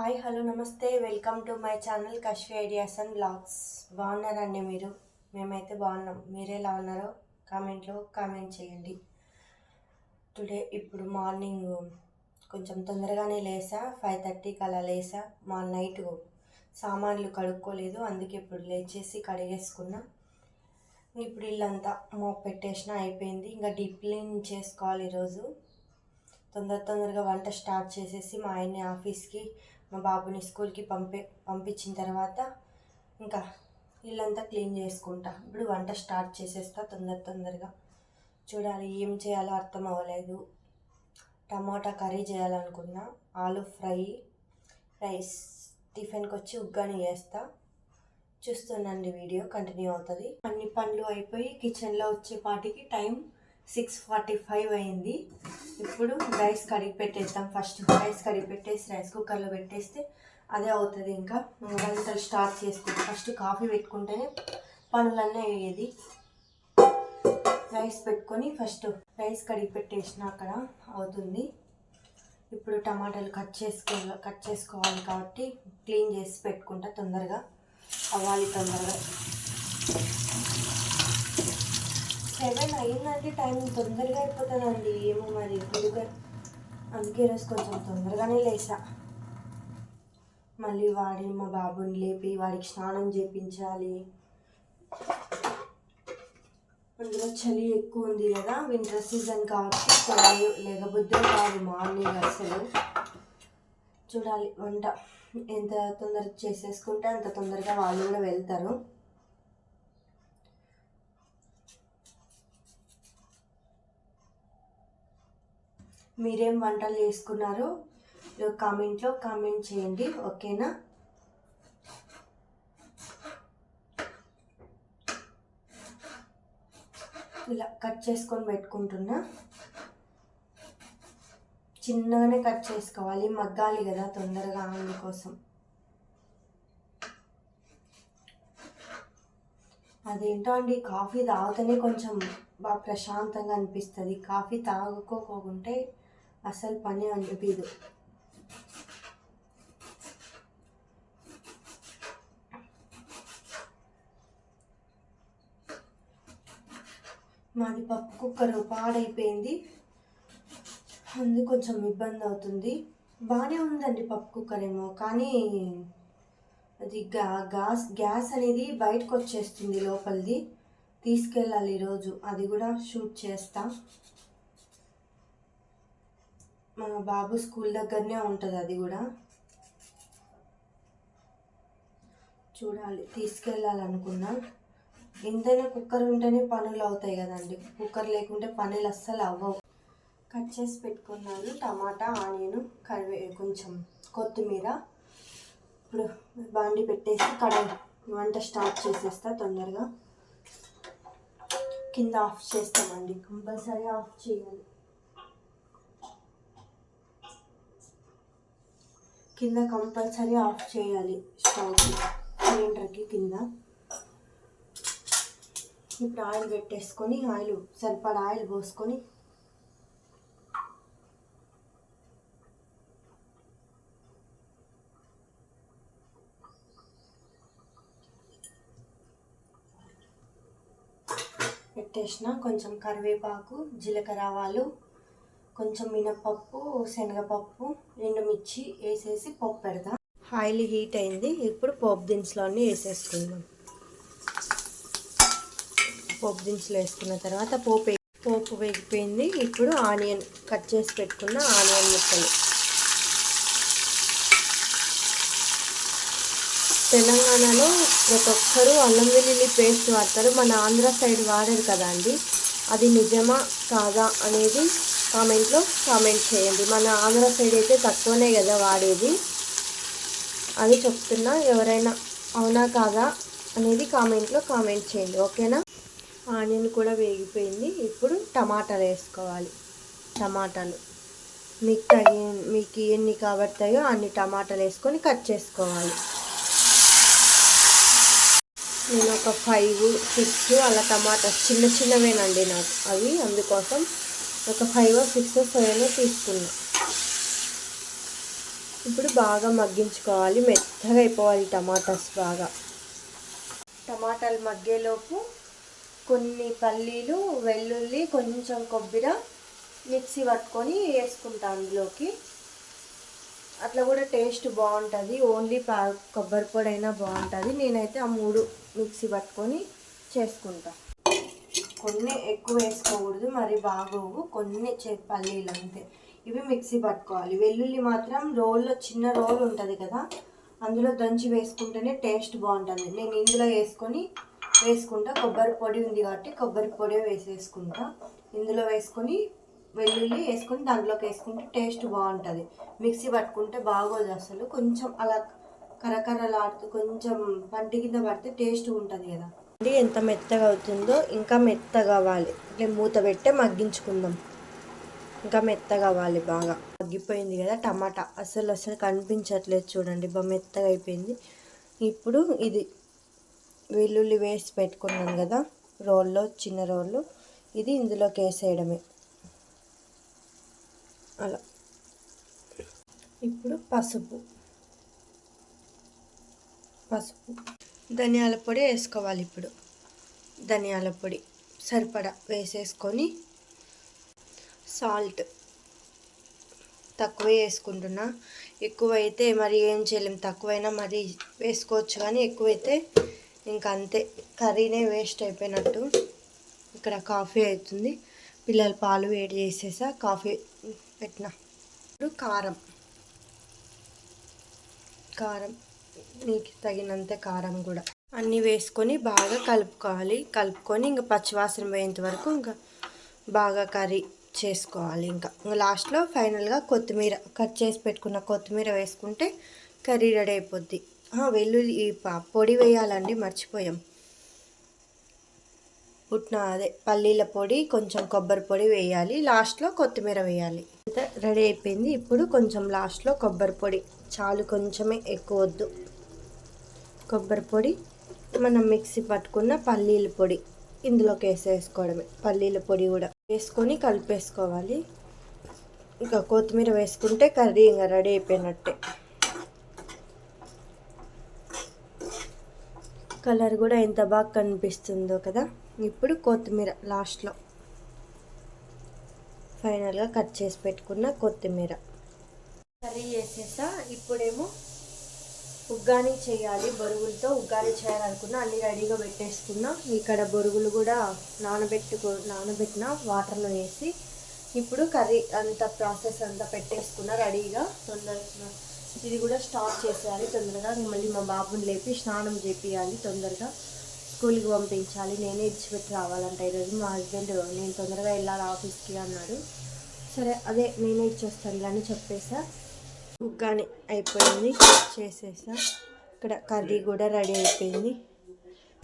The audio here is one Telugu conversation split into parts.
హాయ్ హలో నమస్తే welcome to my channel Kashvi ideas and blogs. బాగున్నారండి మీరు? మేమైతే బాగున్నాం. మీరెలా ఉన్నారో కామెంట్లో కామెంట్ చేయండి. ఇప్పుడు మార్నింగ్ కొంచెం తొందరగానే లేసా, 5:30కి అలా లేసా. మా నైట్ సామాన్లు కడుక్కోలేదు, అందుకే ఇప్పుడు లేచేసి కడిగేసుకున్నా. ఇప్పుడు ఇల్లంతా మోప్ పెట్టేసిన అయిపోయింది. ఇంకా డీప్ క్లీన్ చేసుకోవాలి ఈరోజు. తొందరగా వంట స్టార్ట్ చేసేసి మా ఆయన్ని ఆఫీస్కి, మా బాబుని స్కూల్కి పంపించిన తర్వాత ఇంకా ఇల్లంతా క్లీన్ చేసుకుంటా. ఇప్పుడు వంట స్టార్ట్ చేసేస్తా తొందరగా. చూడాలి ఏం చేయాలో అర్థం అవ్వలేదు. టమాటా కర్రీ చేయాలనుకున్నా, ఆలు ఫ్రై, రైస్. టిఫిన్కి వచ్చి ఉగ్గాని చేస్తా. చూస్తున్నాండి, వీడియో కంటిన్యూ అవుతుంది. అన్ని పనులు అయిపోయి కిచెన్లో వచ్చేపాటికి టైం 6:45 అయింది. ఇప్పుడు రైస్ కడిగి పెట్టేస్తాం. ఫస్ట్ రైస్ కడిగి పెట్టేసి రైస్ కుక్కర్లో పెట్టేస్తే అదే అవుతుంది. ఇంకా వంటలు స్టార్ట్ చేసుకుంటాం. ఫస్ట్ కాఫీ పెట్టుకుంటేనే పనులన్నీ అయ్యేది. రైస్ పెట్టుకొని ఫస్ట్ రైస్ కడిగి పెట్టేసిన అక్కడ అవుతుంది. ఇప్పుడు టమాటాలు కట్ చేసుకోవాలి కాబట్టి క్లీన్ చేసి పెట్టుకుంటా. తొందరగా అవ్వాలి. 7 అయిందంటే టైం తొందరగా అయిపోతుందండి. ఏమో మరి అందుకే ఈరోజు కొంచెం తొందరగానే లేసా. మళ్ళీ మా బాబుని లేపి వాడికి స్నానం చేయించాలి. అందులో చలి ఎక్కువ ఉంది కదా, వింటర్ సీజన్ కాబట్టి లేకపోతే కాదు మార్నింగ్ అసలు. చూడాలి వంట ఎంత తొందరగా చేసేసుకుంటే అంత తొందరగా వాళ్ళు కూడా వెళ్తారు. మీరేం వంటలు చేసుకున్నారో కామెంట్లో కామెంట్ చేయండి, ఓకేనా? ఇలా కట్ చేసుకొని పెట్టుకుంటున్నా. చిన్నగానే కట్ చేసుకోవాలి, మగ్గాలి కదా తొందరగా, అందుకోసం. అదేంటో అండి, కాఫీ తాగితేనే కొంచెం బాగా ప్రశాంతంగా అనిపిస్తుంది. కాఫీ తాగుకోకుంటే అసలు పని అనిపించదు. మాది పప్పు కుక్కర్ పాడైపోయింది, అందుకు కొంచెం ఇబ్బంది అవుతుంది. బాగానే ఉందండి పప్పు కుక్కర్ ఏమో, కానీ అది గ్యాస్ అనేది బయటకు వచ్చేస్తుంది లోపలిది. తీసుకెళ్ళాలి ఈరోజు, అది కూడా షూట్ చేస్తా. మా బాబు స్కూల్ దగ్గరనే ఉంటుంది అది కూడా. చూడాలి, తీసుకెళ్ళాలనుకున్నా. ఎంతైనా కుక్కర్ ఉంటేనే పనులు అవుతాయి కదండి, కుక్కర్ లేకుంటే పనులు అస్సలు అవ్వవు. కట్ చేసి పెట్టుకున్నాను టమాటా, ఆనియన్, కొంచెం కొత్తిమీర. ఇప్పుడు బాండి పెట్టేసి వంట స్టార్ట్ చేసేస్తా తొందరగా. కింద ఆఫ్ చేస్తామండి, కంపల్సరీ ఆఫ్ చేయాలి. కింద కంపల్సరీ ఆఫ్ చేయాలి స్టవ్కి, సిలిండర్కి కింద. ఇప్పుడు ఆయిల్ పెట్టేసుకొని సరిపడా ఆయిల్ పోసుకొని పెట్టేసిన. కొంచెం కరివేపాకు, జీలకర్ర, ఆవాలు, కొంచెం మినపప్పు, శనగపప్పు, ఎండుమిర్చి వేసేసి పోపు పెడతా. ఆయిల్ హీట్ అయింది, ఇప్పుడు పోపు దినుసులు అన్నీ వేసేసుకుందాం. పోపు దినుసులు వేసుకున్న తర్వాత పోపు వేగిపోయింది. ఇప్పుడు ఆనియన్, కట్ చేసి పెట్టుకున్న ఆనియన్ ముక్కలు. తెలంగాణలో ప్రతి ఒక్కరూ అల్లం వెల్లుల్లి పేస్ట్ వాడతారు, మన ఆంధ్ర సైడ్ వాడరు కదా అండి. అది నిజమా కాదా అనేది కామెంట్లో కామెంట్ చేయండి. మన ఆంధ్ర సైడ్ అయితే తక్కువనే కదా వాడేది, అది చెప్తున్నా. ఎవరైనా అవునా కాదా అనేది కామెంట్లో కామెంట్ చేయండి, ఓకేనా? ఆనియన్ కూడా వేగిపోయింది. ఇప్పుడు టమాటాలు వేసుకోవాలి. టమాటాలు మీకు ఎన్ని కాబడతాయో అన్ని టమాటాలు వేసుకొని కట్ చేసుకోవాలి. నేను ఒక 5, 6 అలా టమాటాస్ చిన్నవేనండి నాకు అవి, అందుకోసం ఒక 5, 6, 7 తీసుకున్నా. ఇప్పుడు బాగా మగ్గించుకోవాలి, మెత్తగా అయిపోవాలి టమాటాస్ బాగా. టమాటాలు మగ్గేలోపు కొన్ని పల్లీలు, వెల్లుల్లి, కొంచెం కొబ్బరి మిక్సీ పట్టుకొని వేసుకుంటా అందులోకి. అట్లా కూడా టేస్ట్ బాగుంటుంది. ఓన్లీ కొబ్బరి పొడి అయినా బాగుంటుంది. నేనైతే ఆ 3 మిక్సీ పట్టుకొని చేసుకుంటా. కొన్ని ఎక్కువ వేసుకోకూడదు, మరి బాగోవు. కొన్ని పల్లీలు అంతే. ఇవి మిక్సీ పట్టుకోవాలి. వెల్లుల్లి మాత్రం రోల్లో చిన్న రోల్ ఉంటుంది కదా, అందులో దంచి వేసుకుంటేనే టేస్ట్ బాగుంటుంది. నేను ఇందులో వేసుకుంటా. కొబ్బరి పొడి ఉంది కాబట్టి కొబ్బరి పొడి వేసేసుకుంటా. ఇందులో వేసుకొని వెల్లుల్లి వేసుకొని దాంట్లోకి వేసుకుంటే టేస్ట్ బాగుంటుంది. మిక్సీ పట్టుకుంటే బాగోదు అసలు. కొంచెం అలా కరకరలాడుతూ కొంచెం పంటి కింద పడితే టేస్ట్ ఉంటుంది కదా. ఎంత మెత్తగా అవుతుందో, ఇంకా మెత్తగా అవ్వాలి. ఇట్లా మూత పెట్టే మగ్గించుకుందాం. ఇంకా మెత్తగా అవ్వాలి బాగా. మగ్గిపోయింది కదా టమాటా, అసలు కనిపించట్లేదు చూడండి, బాగా మెత్తగా అయిపోయింది. ఇప్పుడు ఇది వెల్లుల్లి వేసి పెట్టుకున్నాం కదా రోల్లో, చిన్న రోళ్ళు, ఇది ఇందులోకి వేసేయడమే అలా. ఇప్పుడు పసుపు ధనియాల పొడి వేసుకోవాలి. ఇప్పుడు ధనియాల పొడి సరిపడా వేసేసుకొని, సాల్ట్ తక్కువే వేసుకుంటున్నా. ఎక్కువైతే మరి ఏం చేయలేం, తక్కువైనా మరి వేసుకోవచ్చు, కానీ ఎక్కువైతే ఇంకా అంతే, కర్రీనే వేస్ట్ అయిపోయినట్టు. ఇక్కడ కాఫీ అవుతుంది, పిల్లలు పాలు వేడి చేసేసా, కాఫీ పెట్టిన. ఇప్పుడు కారం నీకు తగినంత కారం కూడా అన్నీ వేసుకొని బాగా కలుపుకొని ఇంకా పచ్చివాసన పోయేంత వరకు ఇంకా బాగా కర్రీ చేసుకోవాలి. ఇంకా లాస్ట్లో ఫైనల్గా కొత్తిమీర, కట్ చేసి పెట్టుకున్న కొత్తిమీర వేసుకుంటే కర్రీ రెడీ అయిపోద్ది. వెల్లుల్లి పొడి వేయాలండి, మర్చిపోయాం. పల్లీల పొడి, కొంచెం కొబ్బరి పొడి వేయాలి, లాస్ట్లో కొత్తిమీర వేయాలి. రెడీ అయిపోయింది. ఇప్పుడు కొంచెం లాస్ట్లో కొబ్బరి పొడి చాలు, కొంచెమే, ఎక్కువ వద్దు. కొబ్బరి పొడి, మనం మిక్సీ పట్టుకున్న పల్లీల పొడి ఇందులోకి వేసేసుకోవడమే. పల్లీల పొడి కూడా వేసుకొని కలిపేసుకోవాలి. ఇంకా కొత్తిమీర వేసుకుంటే కర్రీ ఇంకా రెడీ అయిపోయినట్టే. కలర్ కూడా ఎంత బాగా కనిపిస్తుందో కదా. ఇప్పుడు కొత్తిమీర లాస్ట్లో ఫైనల్గా కట్ చేసి పెట్టుకున్న కొత్తిమీర కర్రీ చేసేసా. ఇప్పుడేమో ఉగ్గాని చేయాలి, బొరుగులతో ఉగ్గాని చేయాలనుకున్నా. అన్నీ రెడీగా పెట్టేసుకున్నా. ఇక్కడ బొరుగులు కూడా నానబెట్టిన వాటర్లో వేసి ఇప్పుడు కర్రీ అంత ప్రాసెస్ అంతా పెట్టేసుకున్నా రెడీగా. తొందరగా ఇది కూడా స్టార్ట్ చేసేయాలి తొందరగా. మళ్ళీ మా బాబుని లేపి స్నానం చేపియాలి, తొందరగా స్కూల్కి పంపించాలి. నేనే ఇచ్చిపెట్టి రావాలంట ఈరోజు. మా హస్బెండ్ నేను తొందరగా వెళ్ళాలి ఆఫీస్కి అన్నాడు. సరే అదే నేనే ఇచ్చొస్తాను అని చెప్పేసా. ఉగ్గాని అయిపోయింది, చేసేసా. ఇక్కడ కర్రీ కూడా రెడీ అయిపోయింది.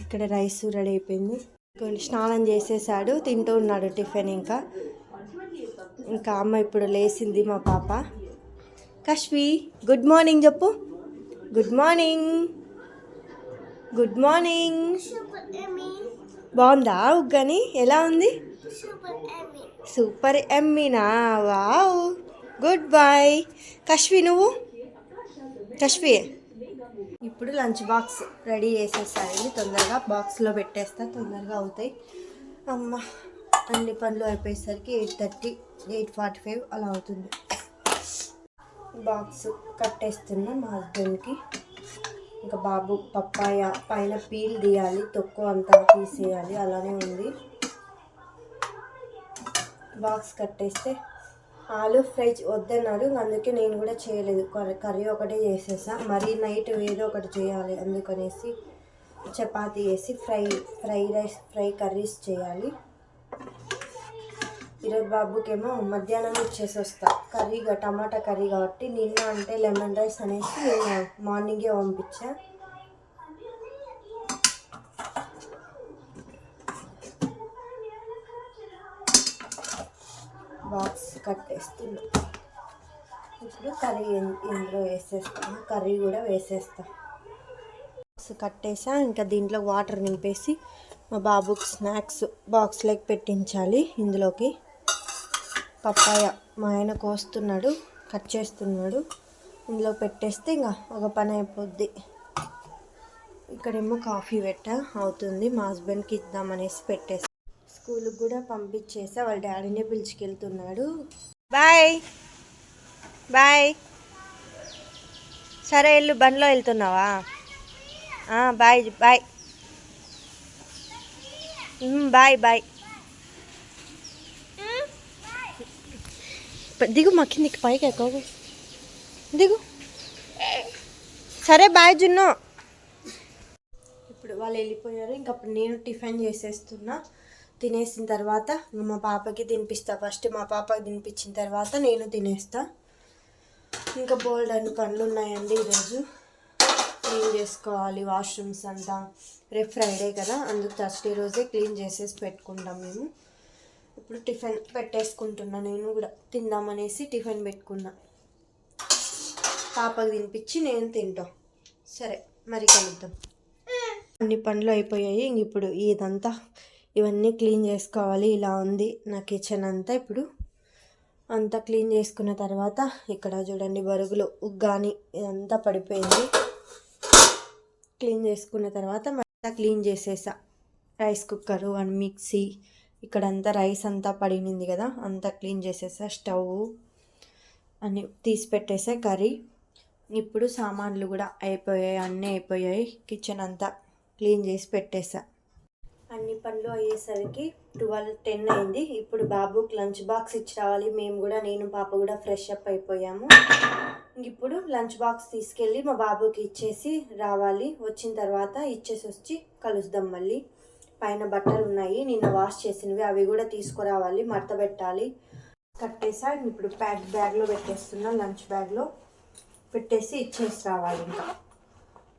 ఇక్కడ రైస్ రెడీ అయిపోయింది. స్నానం చేసేసాడు, తింటూ ఉన్నాడు టిఫిన్. ఇంకా అమ్మ ఇప్పుడు లేచింది, మా పాప. కశ్వి గుడ్ మార్నింగ్ చెప్పు. Good morning. బాగుందా ఉగ్గాని? ఎలా ఉంది? సూపర్ ఎమ్మీనా? Wow, good boy. కశ్వి నువ్వు? కశ్వి ఇప్పుడు లంచ్ బాక్స్ రెడీ చేసేసాయి. తొందరగా బాక్స్లో పెట్టేస్తా, తొందరగా అవుతాయి. అమ్మ అన్ని పనులు అయిపోయేసరికి 8:30, 8:45 అలా అవుతుంది. బాక్స్ కట్టేస్తున్నా మా హస్బెండ్కి. ఇంకా బాబు పప్పాయ పైన పీల్ తీయాలి, తొక్కు అంతా తీసేయాలి, అలానే ఉంది. బాక్స్ కట్టేస్తే ఆలు ఫ్రై వద్దన్నాడు, అందుకే నేను కూడా చేయలేదు. కర్రీ ఒకటే చేసేసా. మరీ నైట్ ఏదో ఒకటి చేయాలి అందుకనేసి చపాతీ వేసి ఫ్రై కర్రీస్ చేయాలి. ఈరోజు బాబుకేమో మధ్యాహ్నం ఇచ్చేసి వస్తా. టమాటా కర్రీ కాబట్టి, నిన్న అంటే లెమన్ రైస్ అనేసి నేను మార్నింగే పంపించా. బాక్స్ కట్టేస్తున్నా. ఇప్పుడు కర్రీ ఇందులో వేసేస్తాను, కర్రీ కూడా వేసేస్తా. బాక్స్ కట్టేసా. ఇంకా దీంట్లో వాటర్ నింపేసి మా బాబుకి స్నాక్స్ బాక్స్లోకి పెట్టించాలి. ఇందులోకి పప్పాయ మా ఆయన కోస్తున్నాడు, కట్ చేస్తున్నాడు. ఇందులో పెట్టేస్తే ఇంకా ఒక పని అయిపోద్ది. ఇక్కడేమో కాఫీ అవుతుంది. మా హస్బెండ్కి ఇద్దామనేసి పెట్టేసి స్కూల్కి కూడా పంపించేసా. వాళ్ళ డాడీనే పిలుచుకెళ్తున్నాడు. Bye bye. సరే వెళ్ళు, బండిలో వెళ్తున్నావా? Bye bye bye bye. దిగు, మా కిందికి పైకి ఎక్కవు, దిగు. సరే బాయ్ జున్ను. ఇప్పుడు వాళ్ళు వెళ్ళిపోయారు. ఇంకప్పుడు నేను టిఫిన్ చేసేస్తున్నా. తినేసిన తర్వాత మా పాపకి తినిపిస్తా. ఫస్ట్ మా పాపకి తినిపించిన తర్వాత నేను తినేస్తా. ఇంకా బోల్డ్ అన్ని పనులు ఉన్నాయండి. ఈరోజు క్లీన్ చేసుకోవాలి వాష్రూమ్స్ అంతా. రేపు ఫ్రైడే కదా, అందుకు థర్స్డే రోజే క్లీన్ చేసేసి పెట్టుకుంటాం మేము. ఇప్పుడు టిఫిన్ పెట్టేసుకుంటున్నా. నేను కూడా తిందామనేసి టిఫిన్ పెట్టుకున్నా. పాపకి తినిపించి నేను తింటాం. సరే మరి కలుద్దాం. అన్ని పనులు అయిపోయాయి. ఇప్పుడు ఇవన్నీ క్లీన్ చేసుకోవాలి. ఇలా ఉంది నా కిచెన్ అంతా. ఇప్పుడు అంతా క్లీన్ చేసుకున్న తర్వాత ఇక్కడ చూడండి బరుగులు ఉగ్గాని ఇదంతా పడిపోయింది. క్లీన్ చేసుకున్న తర్వాత అంతా క్లీన్ చేసేసా. రైస్ కుక్కరు అండ్ మిక్సీ, ఇక్కడంతా రైస్ అంతా పడినింది కదా, అంతా క్లీన్ చేసేసా. స్టవ్ అన్నీ తీసి పెట్టేసా. కర్రీ ఇప్పుడు సామాన్లు కూడా అయిపోయాయి, అన్నీ అయిపోయాయి. కిచెన్ అంతా క్లీన్ చేసి పెట్టేసా. అన్ని పనులు అయ్యేసరికి 12:10 అయింది. ఇప్పుడు బాబుకి లంచ్ బాక్స్ ఇచ్చి రావాలి. నేను పాప కూడా ఫ్రెష్ అప్ అయిపోయాము. ఇప్పుడు లంచ్ బాక్స్ తీసుకెళ్ళి మా బాబుకి ఇచ్చేసి రావాలి. వచ్చిన తర్వాత ఇచ్చేసి వచ్చి కలుద్దాం మళ్ళీ. పైన బట్టలు ఉన్నాయి నిన్న వాష్ చేసినవి, అవి కూడా తీసుకురావాలి, మడత పెట్టాలి. కట్టేసా. ఇప్పుడు బ్యాగ్లో పెట్టేస్తున్నా. లంచ్ బ్యాగ్లో పెట్టేసి ఇచ్చేసి రావాలి. ఇంకా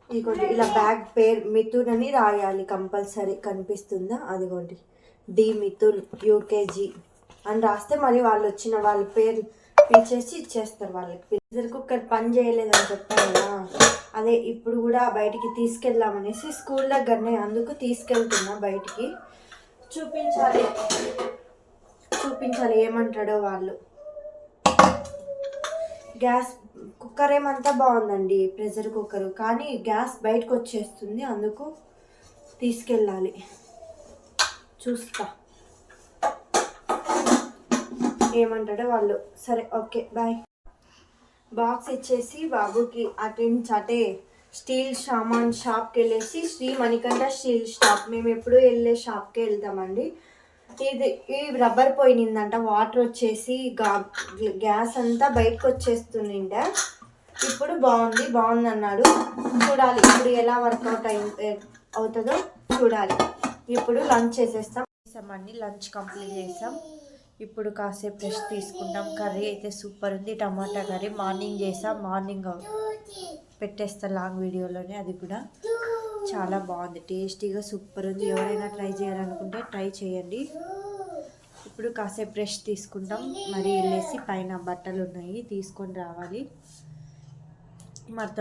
ఇదిగోండి ఇలా బ్యాగ్ పేరు మిథున్ అని రాయాలి కంపల్సరీ. కనిపిస్తుందా? అదిగోండి డి మిథున్ యూకేజీ అని రాస్తే మరి వాళ్ళు వచ్చిన వాళ్ళ పేరు పిలిచేసి ఇచ్చేస్తారు వాళ్ళకి. ప్రెషర్ కుక్కర్ పని చేయలేదని చెప్పాను కదా, అదే ఇప్పుడు కూడా బయటికి తీసుకెళ్దామనేసి స్కూల్ దగ్గరనే, అందుకు తీసుకెళ్తున్నా బయటికి. చూపించాలి ఏమంటాడో వాళ్ళు. గ్యాస్ కుక్కర్ ఏమంతా బాగుందండి, ప్రెషర్ కుక్కర్, కానీ గ్యాస్ బయటకు వచ్చేస్తుంది, అందుకు తీసుకెళ్ళాలి. చూస్తా ఏమంటాడో వాళ్ళు. సరే ఓకే బాయ్. బాక్స్ ఇచ్చేసి బాబుకి అటే స్టీల్ సామాన్ షాప్కి వెళ్ళేసి, శ్రీ మణికంఠ స్టీల్ షాప్, మేము ఎప్పుడూ వెళ్ళే షాప్కి వెళ్తామండి. ఈ రబ్బర్ పోయినిందంట, వాటర్ వచ్చేసి గ్యాస్ అంతా బయటకు వచ్చేస్తుందంట. ఇప్పుడు బాగుంది అన్నాడు. చూడాలి ఇప్పుడు ఎలా వర్కౌట్ అవుతుందో చూడాలి. ఇప్పుడు లంచ్ చేసేస్తామండి. లంచ్ కంప్లీట్ చేసాం. ఇప్పుడు కాసేపు రెస్ట్ తీసుకుంటాం. కర్రీ అయితే సూపర్ ఉంది, టమాటా కర్రీ. మార్నింగ్ చేసాం, మార్నింగ్ పెట్టేస్తా లాంగ్ వీడియోలోనే. అది కూడా చాలా బాగుంది, టేస్టీగా సూపర్ ఉంది. ఎవరైనా ట్రై చేయాలనుకుంటే ట్రై చేయండి. ఇప్పుడు కాసేపు రెస్ట్ తీసుకుంటాం. మరి వెళ్ళేసి పైన బట్టలు ఉన్నాయి తీసుకొని రావాలి, మడత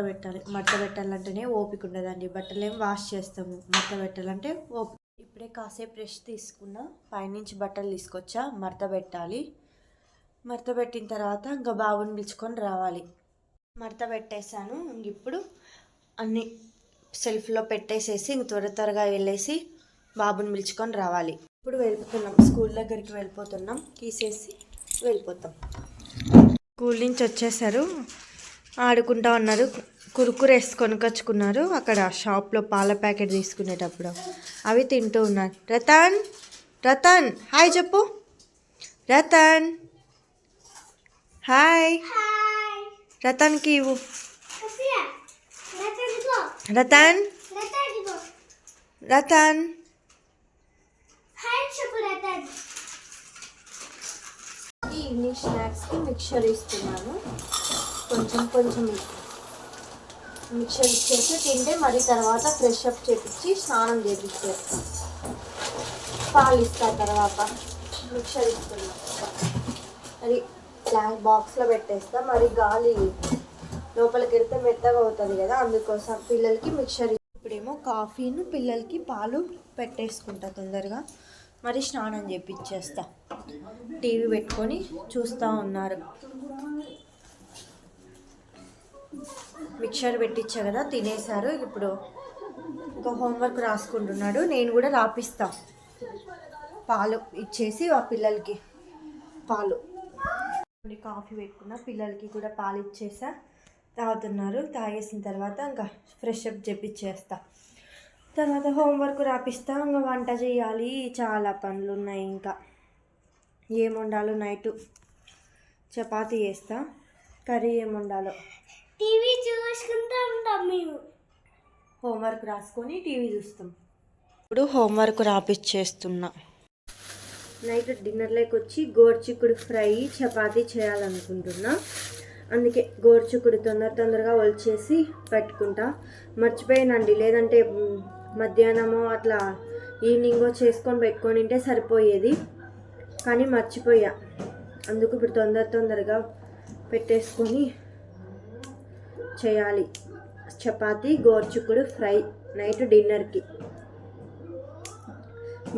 పెట్టాలంటేనే ఓపిక ఉండదండి. బట్టలు ఏం వాష్ చేస్తాము, మడత పెట్టాలంటే ఓపిక. ఇప్పుడే కాసేపు రెస్ట్ తీసుకున్నా, పైనుంచి బట్టలు తీసుకొచ్చా, మడత పెట్టాలి. మడత పెట్టిన తర్వాత ఇంకా బాబుని పిలుచుకొని రావాలి. మడత పెట్టేశాను. ఇప్పుడు అన్నీ సెల్ఫ్లో పెట్టేసేసి త్వరగా వెళ్ళేసి బాబుని పిలుచుకొని రావాలి. ఇప్పుడు వెళ్ళిపోతున్నాం, స్కూల్ దగ్గరికి వెళ్ళిపోతున్నాం. తీసేసి వెళ్ళిపోతాం. స్కూల్ నుంచి వచ్చేసారు, ఆడుకుంటా ఉన్నారు. కురుకురేస్ కొనుకొచ్చుకున్నారు అక్కడ షాప్లో, పాల ప్యాకెట్ తీసుకునేటప్పుడు అవి తింటూ ఉన్నారు. రతన్ హాయ్ చెప్పు. రతన్ హాయ్. రతన్కి ఇవ్వు. రతన్ ఈవినింగ్ స్నాక్స్కి మిక్చర్ ఇస్తున్నాను. కొంచెం మిక్చర్ ఇచ్చేసి తింటే మరి తర్వాత ఫ్రెష్ అప్ చేపించి స్నానం చేపించేస్తాం. పాలు ఇస్తా తర్వాత. మిక్చర్ ఇస్తున్నా, అది బాక్స్లో పెట్టేస్తా. మరి గాలి లోపలికి వెళ్తే మెత్తగా అవుతుంది కదా, అందుకోసం పిల్లలకి మిక్చర్. ఇప్పుడేమో కాఫీను పిల్లలకి పాలు పెట్టేసుకుంటా తొందరగా, మరి స్నానం చేపించేస్తా. టీవీ పెట్టుకొని చూస్తూ ఉన్నారు. మిక్చర్ పెట్టించా కదా, తినేశారు. ఇప్పుడు ఇంకా హోంవర్క్ రాసుకుంటున్నాడు. నేను కూడా రాపిస్తా. పాలు ఇచ్చేసి ఆ పిల్లలకి పాలు కాఫీ పెట్టుకున్నా, పిల్లలకి కూడా పాలు ఇచ్చేసా. తాగుతున్నారు. తాగేసిన తర్వాత ఇంకా ఫ్రెష్ అప్ చేపిచ్చేస్తా. తర్వాత హోంవర్క్ రాపిస్తా. ఇంకా వంట చేయాలి, చాలా పనులు ఉన్నాయి. ఇంకా ఏం వండాలో నైట్ చపాతీ చేస్తా. కర్రీ ఏం వండాలో టీవీ చూసుకుంటూ ఉంటాం మేము. హోంవర్క్ రాసుకొని టీవీ చూస్తాం. ఇప్పుడు హోంవర్క్ రాపిచ్చేస్తున్నా. నైట్ డిన్నర్లోకి వచ్చి గోరుచిక్కుడు ఫ్రై చపాతీ చేయాలనుకుంటున్నా. అందుకే గోరుచిక్కుడు తొందరగా ఒలిచేసి పెట్టుకుంటా. మర్చిపోయానండి, లేదంటే మధ్యాహ్నమో అట్లా ఈవినింగో చేసుకొని పెట్టుకొని ఉంటే సరిపోయేది. కానీ మర్చిపోయా. అందుకు ఇప్పుడు తొందరగా పెట్టేసుకొని చేయాలి. చపాతీ గోరుచిక్కుడు ఫ్రై నైట్ డిన్నర్కి.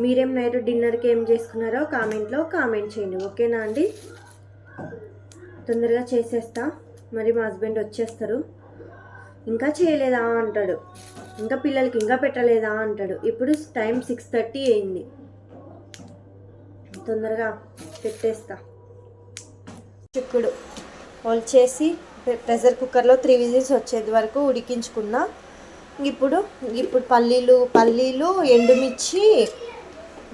మీరేం నైట్ డిన్నర్కి ఏం చేసుకున్నారో కామెంట్ చేయండి. ఓకేనా అండి? తొందరగా చేసేస్తా. మరి మా హస్బెండ్ వచ్చేస్తారు. ఇంకా చేయలేదా అంటాడు, ఇంకా పిల్లలకి ఇంకా పెట్టలేదా అంటాడు. ఇప్పుడు టైం 6:30 అయింది. తొందరగా పెట్టేస్తా. చిక్కుడు ఒలిచేసి ప్రెషర్ కుక్కర్లో 3 విజిల్స్ వచ్చేది వరకు ఉడికించుకున్నా. ఇప్పుడు పల్లీలు ఎండుమిర్చి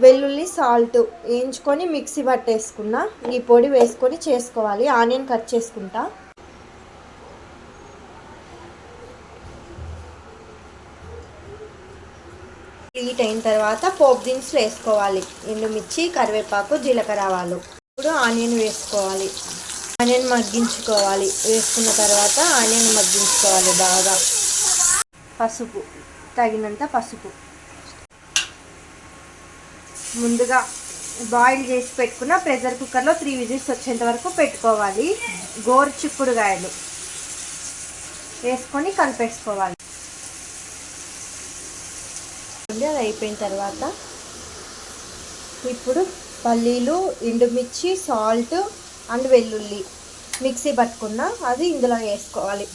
వెల్లుల్లి సాల్ట్ వేయించుకొని మిక్సీ పట్టేసుకున్నా. ఈ పొడి వేసుకొని చేసుకోవాలి. ఆనియన్ కట్ చేసుకుంటా. హీట్ అయిన తర్వాత పోపు దినుసులు వేసుకోవాలి. ఎండుమిర్చి, కరివేపాకు, జీలకర్ర, ఆవాలు. ఇప్పుడు ఆనియన్ వేసుకోవాలి. ఆనియన్ మగ్గించుకోవాలి. వేసుకున్న తర్వాత ఆనియన్ మగ్గించుకోవాలి బాగా. పసుపు, తగినంత పసుపు. ముందుగా బాయిల్ చేసి పెట్టుకున్న ప్రెషర్ కుక్కర్లో 3 విజిల్స్ వచ్చేంత వరకు పెట్టుకోవాలి. గోరుచిక్కుడుకాయలు వేసుకొని కలిపేసుకోవాలి. అది అయిపోయిన తర్వాత ఇప్పుడు పల్లీలు, ఎండుమిర్చి, సాల్ట్ అండ్ వెల్లుల్లి మిక్సీ పట్టుకున్న అది ఇందులో వేసుకోవాలి.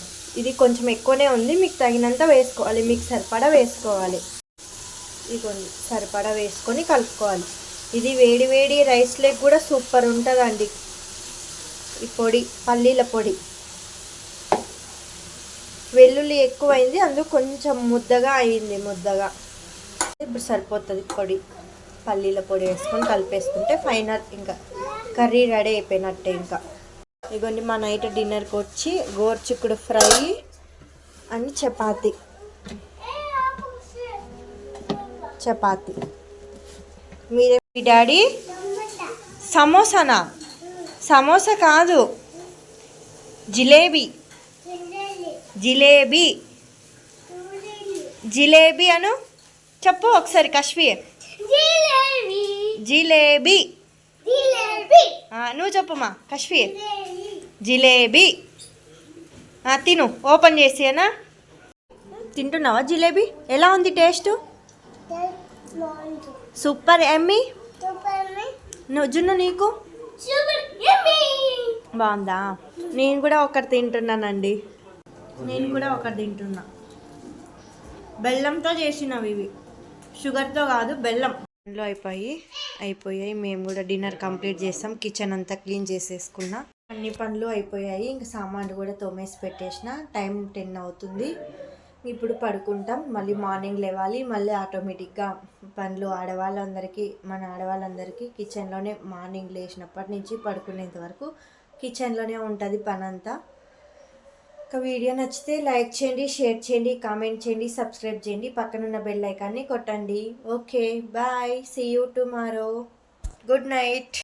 ఇది కొంచెం ఎక్కువనే ఉంది, మీకు తగినంత వేసుకోవాలి. మీకు సరిపడా వేసుకోవాలి. ఇదిగోండి, సరిపడా వేసుకొని కలుపుకోవాలి. ఇది వేడి రైస్లోకి కూడా సూపర్ ఉంటుందండి ఈ పొడి, పల్లీల పొడి. వెల్లుల్లి ఎక్కువైంది, అందుకు కొంచెం ముద్దగా అయింది. ఇప్పుడు సరిపోతుంది పొడి. పల్లీల పొడి వేసుకొని కలిపేసుకుంటే ఫైనల్ ఇంకా కర్రీ రెడీ అయిపోయినట్టే. ఇంకా ఇదిగోండి, మా నైట్ డిన్నర్కి వచ్చి గోరుచిక్కుడు ఫ్రై అండ్ చపాతీ. మీరే డాడీ? సమోసానా? సమోసా కాదు, జిలేబీ. జిలేబీ అను చెప్పు ఒకసారి కశ్వి. జిలేబీ. నువ్వు చెప్పమ్మా కశ్వి. జిలేబీ. తిను, ఓపెన్ చేసేనా? తింటున్నావా జిలేబీ? ఎలా ఉంది టేస్ట్? Super Emmy. జున్ను నీకు బాగుందా? నేను కూడా ఒకటి తింటున్నానండి. బెల్లంతో చేసినవి ఇవి, షుగర్తో కాదు, బెల్లం. ఇంట్లో అయిపోయాయి. మేము కూడా డిన్నర్ కంప్లీట్ చేసాం. కిచెన్ అంతా క్లీన్ చేసేసుకున్నా. అన్ని పనులు అయిపోయాయి. ఇంకా సామాన్లు కూడా తోమేసి పెట్టేసిన. టైం 10 అవుతుంది. ఇప్పుడు పడుకుంటాం. మళ్ళీ మార్నింగ్ లేవాలి. మళ్ళీ ఆటోమేటిక్గా పనులు మన ఆడవాళ్ళందరికీ కిచెన్లోనే మార్నింగ్ లేచినప్పటి నుంచి పడుకునేంత వరకు కిచెన్లోనే ఉంటుంది పని అంతా. ఒక వీడియో నచ్చితే లైక్ చేయండి, షేర్ చేయండి, కామెంట్ చేయండి, సబ్స్క్రైబ్ చేయండి, పక్కనున్న బెల్ ఐకాన్ని కొట్టండి. Okay, bye, see you tomorrow. Good night.